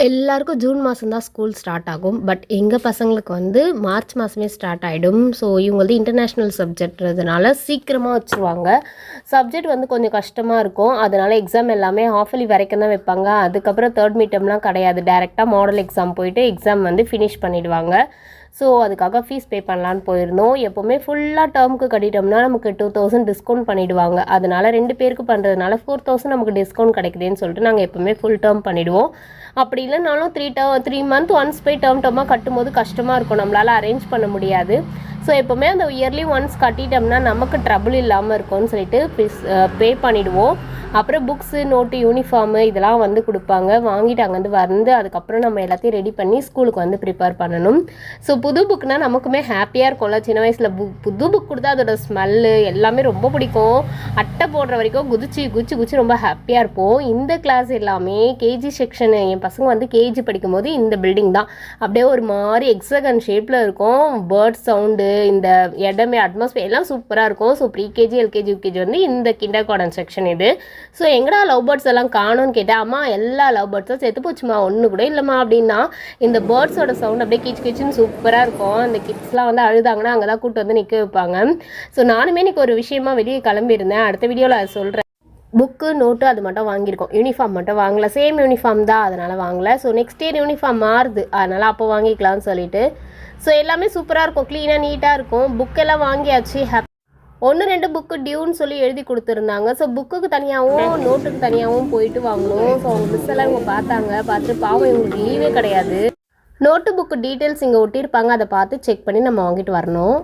எல்லாருக்கும் ஜூன் மாதம் தான் ஸ்கூல் ஸ்டார்ட் ஆகும். பட் எங்கள் பசங்களுக்கு வந்து மார்ச் மாதமே ஸ்டார்ட் ஆகிடும். ஸோ இவங்க வந்து இன்டர்நேஷ்னல் சப்ஜெக்ட்றதுனால சீக்கிரமாக வச்சுருவாங்க. சப்ஜெக்ட் வந்து கொஞ்சம் கஷ்டமாக இருக்கும். அதனால் எக்ஸாம் எல்லாமே ஹாஃபலி வரைக்கும் தான் வைப்பாங்க. அதுக்கப்புறம் தேர்ட் மீட்டம்லாம் கிடையாது. டேரெக்டாக மாடல் எக்ஸாம் போயிட்டு எக்ஸாம் வந்து ஃபினிஷ் பண்ணிவிடுவாங்க. ஸோ அதுக்காக ஃபீஸ் பே பண்ணலான்னு போயிருந்தோம். எப்போவுமே ஃபுல்லாக டேர்முக்கு கட்டிட்டோம்னா நமக்கு 2000 டிஸ்கவுண்ட் பண்ணிவிடுவாங்க. அதனால் 2 பேருக்கு பண்ணுறதுனால 4000 நமக்கு டிஸ்கவுண்ட் கிடைக்குதுன்னு சொல்லிட்டு நாங்கள் எப்போவுமே ஃபுல் டேர்ம் பண்ணிவிடுவோம். அப்படி இல்லைனாலும் 3 மந்த் ஒன்ஸ் போய் டேர்மாக கட்டும்போது கஷ்டமாக இருக்கும், நம்மளால் அரேஞ்ச் பண்ண முடியாது. ஸோ எப்போவுமே அந்த இயர்லி ஒன்ஸ் கட்டிட்டோம்னா நமக்கு ட்ரபிள் இல்லாமல் இருக்கும்னு சொல்லிட்டு பே பண்ணிவிடுவோம். அப்புறம் புக்ஸு, நோட்டு, யூனிஃபார்மு இதெல்லாம் வந்து கொடுப்பாங்க. வாங்கிட்டு அங்கேருந்து அதுக்கப்புறம் நம்ம எல்லாத்தையும் ரெடி பண்ணி ஸ்கூலுக்கு வந்து ப்ரிப்பேர் பண்ணணும். ஸோ புது புக்னால் நமக்குமே ஹாப்பியாக இருக்கும்ல. சின்ன வயசில் புது புக் கொடுத்தா அதோட ஸ்மெல்லு எல்லாமே ரொம்ப பிடிக்கும். அட்டை போடுற வரைக்கும் குதிச்சு ரொம்ப ஹாப்பியாக இருப்போம். இந்த கிளாஸ் எல்லாமே கேஜி செக்ஷனு. என் பசங்க வந்து கேஜி படிக்கும்போது இந்த பில்டிங் தான் அப்படியே ஒரு மாதிரி எக்ஸகன் ஷேப்பில் இருக்கும். பேர்ட் சவுண்டு, இந்த இடமே அட்மாஸ்பியர் எல்லாம் சூப்பராக இருக்கும். ஸோ ப்ரீகேஜி, எல்கேஜி, யூகேஜி வந்து இந்த கிண்டர் கார்டன் செக்ஷன் இது. ஸோ எங்கடா லவ் பேர்ட்ஸ் எல்லாம் காணும்னு கேட்டேன். அம்மா எல்லா லவ் பேர்ட்ஸும் செத்து போச்சுமா, ஒன்று கூட இல்லைம்மா அப்படின்னா. இந்த பேர்ட்ஸோட சவுண்ட் அப்படியே கிச்சுன்னு சூப்பராக இருக்கும். அந்த கிட்ஸ்லாம் வந்து அழுதாங்கன்னா அங்கே தான் கூப்பிட்டு வந்து நிற்க வைப்பாங்க. ஸோ நானுமே இன்றைக்கி ஒரு விஷயமா வெளியே கிளம்பியிருந்தேன். அடுத்த வீடியோவில் அதை சொல்கிறேன். புக்கு, நோட்டு அது மட்டும் வாங்கியிருக்கோம். யூனிஃபார்ம் மட்டும் வாங்கலை. சேம் யூனிஃபார்ம் தான், அதனால் வாங்கலை. ஸோ நெக்ஸ்ட் இயர் யூனிஃபார்ம் மாறுது, அதனால் அப்போ வாங்கிக்கலாம்னு சொல்லிட்டு. ஸோ எல்லாமே சூப்பராக இருக்கும், க்ளீனாக நீட்டாக இருக்கும். புக்கெல்லாம் வாங்கியாச்சு. 1-2 புக்கு டியூன்னு சொல்லி எழுதி கொடுத்துருந்தாங்க. ஸோ புக்குக்கு தனியாகவும் நோட்டுக்கு தனியாகவும் போயிட்டு வாங்கணும். ஸோ அவங்க மிஸ் எல்லாம் இவங்க பார்த்துட்டு பாவம் இவங்களுக்கு லீவே கிடையாது. நோட்டு புக்கு டீட்டெயில்ஸ் இங்கே ஒட்டியிருப்பாங்க, அதை பார்த்து செக் பண்ணி நம்ம வாங்கிட்டு வரணும்.